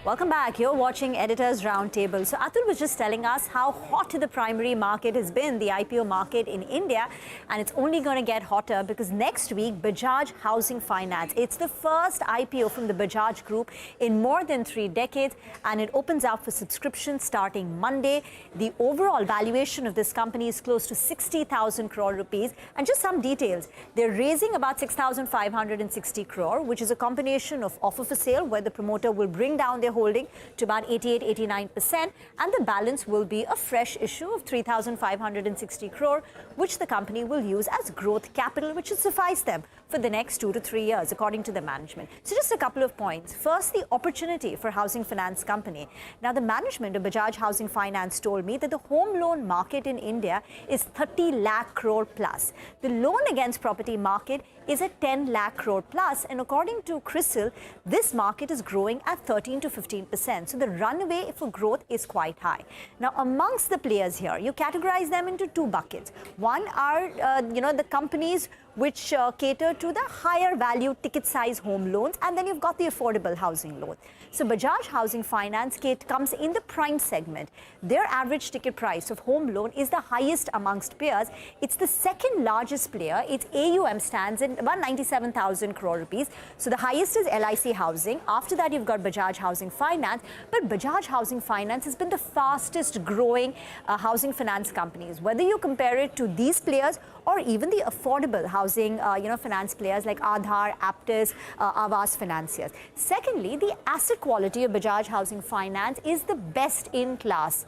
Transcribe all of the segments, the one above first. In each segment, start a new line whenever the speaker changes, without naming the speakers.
Welcome back. You're watching Editors Roundtable. So Atul was just telling us how hot the primary market has been, the IPO market in India, and it's only going to get hotter because next week, Bajaj Housing Finance, it's the first IPO from the Bajaj Group in more than 3 decades, and it opens up for subscription starting Monday. The overall valuation of this company is close to 60,000 crore rupees. And just some details, they're raising about 6,560 crore, which is a combination of offer for sale, where the promoter will bring down their holding to about 88-89%, and the balance will be a fresh issue of 3,560 crore, which the company will use as growth capital, which will suffice them for the next 2 to 3 years, according to the management. So just a couple of points. First, the opportunity for housing finance company. Now, the management of Bajaj Housing Finance told me that the home loan market in India is 30 lakh crore plus. The loan against property market is at 10 lakh crore plus, and according to CRISIL, this market is growing at 13 to 15%. So the runway for growth is quite high. Now, amongst the players here, you categorize them into 2 buckets. One are, the companies which cater to the higher value ticket size home loans, and then you've got the affordable housing loan. So Bajaj Housing Finance comes in the prime segment. Their average ticket price of home loan is the highest amongst peers. It's the second largest player. Its AUM stands at about 97,000 crore rupees. So the highest is LIC Housing. After that, you've got Bajaj Housing Finance. But Bajaj Housing Finance has been the fastest growing housing finance companies. Whether you compare it to these players or even the affordable housing finance players like Aadhar, Aptus, Aavas financiers. Secondly, the asset quality of Bajaj Housing Finance is the best in class.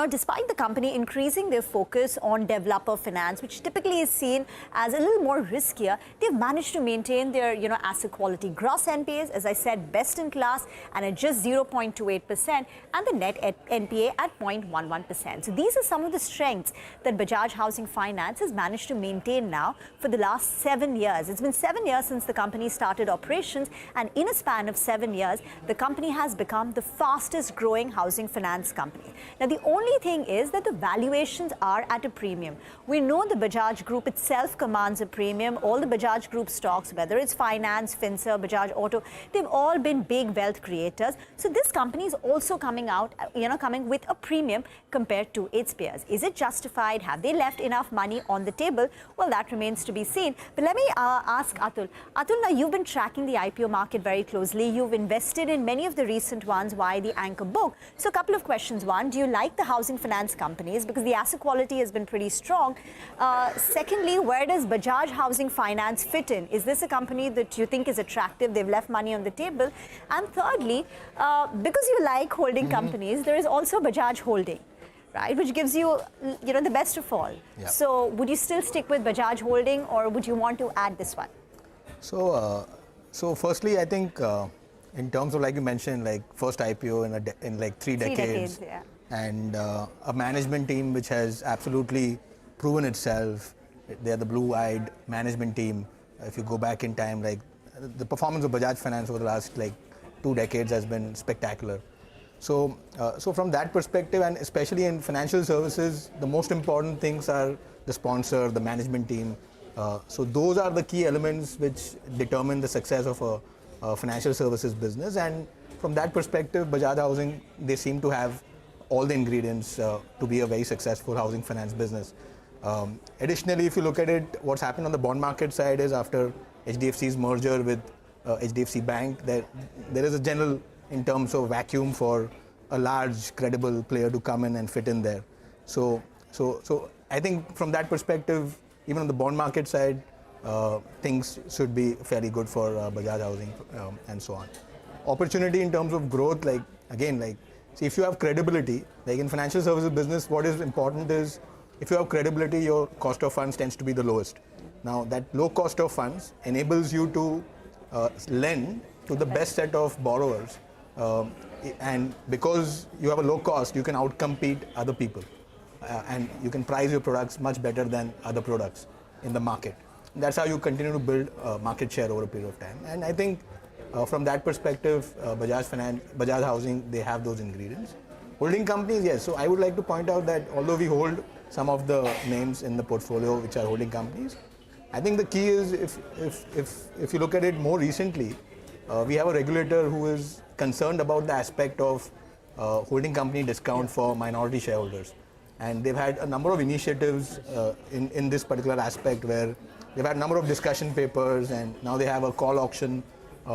Despite the company increasing their focus on developer finance, which typically is seen as a little more riskier, they've managed to maintain their, asset quality. Gross NPAs, as I said, best in class and at just 0.28%, and the net NPA at 0.11%. So these are some of the strengths that Bajaj Housing Finance has managed to maintain now for the last 7 years. It's been 7 years since the company started operations, and in a span of 7 years, the company has become the fastest growing housing finance company. Now, the only thing is that the valuations are at a premium. We know the Bajaj Group itself commands a premium. All the Bajaj Group stocks, whether it's finance, Finserv, Bajaj Auto, they've all been big wealth creators. So this company is also coming with a premium compared to its peers. Is it justified? Have they left enough money on the table? Well, that remains to be seen. But let me ask Atul. Atul, now you've been tracking the IPO market very closely. You've invested in many of the recent ones via the anchor book. So a couple of questions. One, do you like the housing finance companies because the asset quality has been pretty strong? Secondly, where does Bajaj Housing Finance fit in? Is this a company that you think is attractive? They've left money on the table. And thirdly, because you like holding companies, there is also Bajaj Holding, right, which gives you, the best of all. Yeah. So would you still stick with Bajaj Holding, or would you want to add this one?
So firstly, I think in terms of, like you mentioned, like first IPO in like 3 decades,
yeah.
And a management team which has absolutely proven itself. They're the blue-eyed management team. If you go back in time, like the performance of Bajaj Finance over the last 2 decades has been spectacular. So from that perspective, and especially in financial services, the most important things are the sponsor, the management team. So those are the key elements which determine the success of a financial services business. And from that perspective, Bajaj Housing, they seem to have all the ingredients to be a very successful housing finance business. Additionally, if you look at it, what's happened on the bond market side is after HDFC's merger with HDFC Bank, there is a general, in terms of vacuum for a large credible player to come in and fit in there. So I think from that perspective, even on the bond market side, things should be fairly good for Bajaj Housing and so on. Opportunity in terms of growth, see, if you have credibility, like in financial services business, what is important is if you have credibility, your cost of funds tends to be the lowest. Now, that low cost of funds enables you to lend to the best set of borrowers. And because you have a low cost, you can outcompete other people. And you can price your products much better than other products in the market. That's how you continue to build market share over a period of time. And I think from that perspective, Bajaj Housing, they have those ingredients. Holding companies, yes. So I would like to point out that although we hold some of the names in the portfolio which are holding companies, I think the key is if you look at it more recently, we have a regulator who is concerned about the aspect of holding company discount for minority shareholders. And they've had a number of initiatives in this particular aspect where they've had a number of discussion papers, and now they have a call auction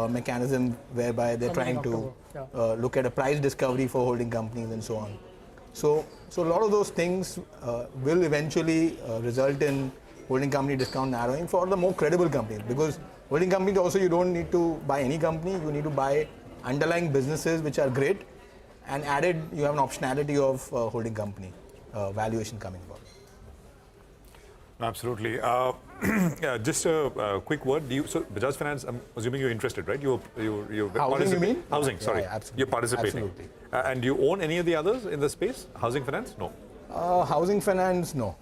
mechanism whereby they're trying to look at a price discovery for holding companies and so on. So a lot of those things will eventually result in holding company discount narrowing for the more credible companies, because holding companies also, you don't need to buy any company, you need to buy underlying businesses which are great, and added you have an optionality of holding company valuation coming about.
Absolutely. Just a quick word. So Bajaj Finance, I'm assuming you're interested, right? You're
Housing, you mean?
Housing, sorry.
Yeah, absolutely.
You're participating.
Absolutely.
And do you own any of the others in the space? Housing Finance? No.
Housing finance, no,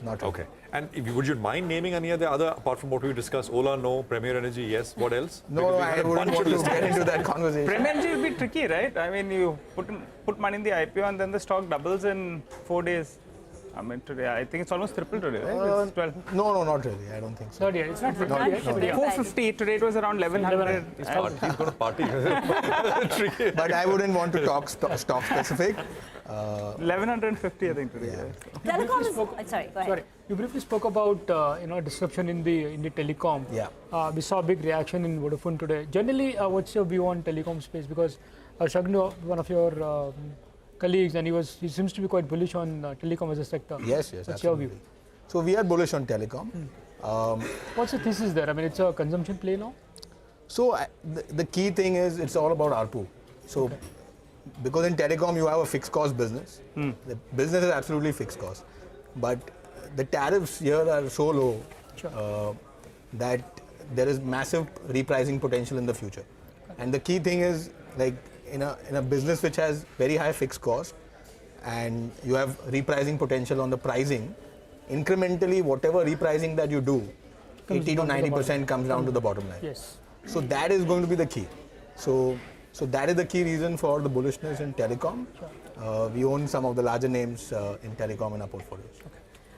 not really.
Okay. And would you mind naming any of the other, apart from what we discussed? Ola, no. Premier Energy, yes. What else?
No, I wouldn't want to get into that conversation.
Premier Energy will be tricky, right? I mean, you put money in the IPO and then the stock doubles in 4 days. I mean, today, I think it's almost triple today, right? It's 12.
No, not really. I don't think so.
Not yet. It's not
450. Today it was around 1100.
He's got a party. Tricky.
But I wouldn't want to talk stock specific.
1150, I think, today.
Yeah.
Telecom is... sorry, go ahead.
Sorry, you briefly spoke about disruption in the telecom.
Yeah.
We saw a big reaction in Vodafone today. Generally, what's your view on telecom space? Because I was talking to one of your colleagues, and he seems to be quite bullish on telecom as a sector.
Yes,
What's
absolutely.
your view?
So we are bullish on telecom.
What's the thesis there? I mean, it's a consumption play now?
So the key thing is it's all about ARPU. So because in telecom you have a fixed cost business. The business is absolutely fixed cost. But the tariffs here are so low that there is massive repricing potential in the future. And the key thing is, like, in a business which has very high fixed cost and you have repricing potential on the pricing, incrementally whatever repricing that you do, 80 to 90% comes down to the bottom line.
Yes.
So that is going to be the key. So that is the key reason for the bullishness in telecom. We own some of the larger names in telecom in our portfolios.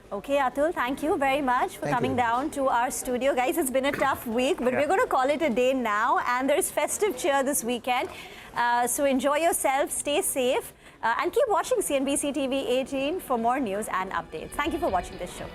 Okay, Atul, thank you very much for coming down to our studio. Guys, it's been a tough week, but we're going to call it a day now. And there's festive cheer this weekend. So enjoy yourself, stay safe, and keep watching CNBC TV 18 for more news and updates. Thank you for watching this show.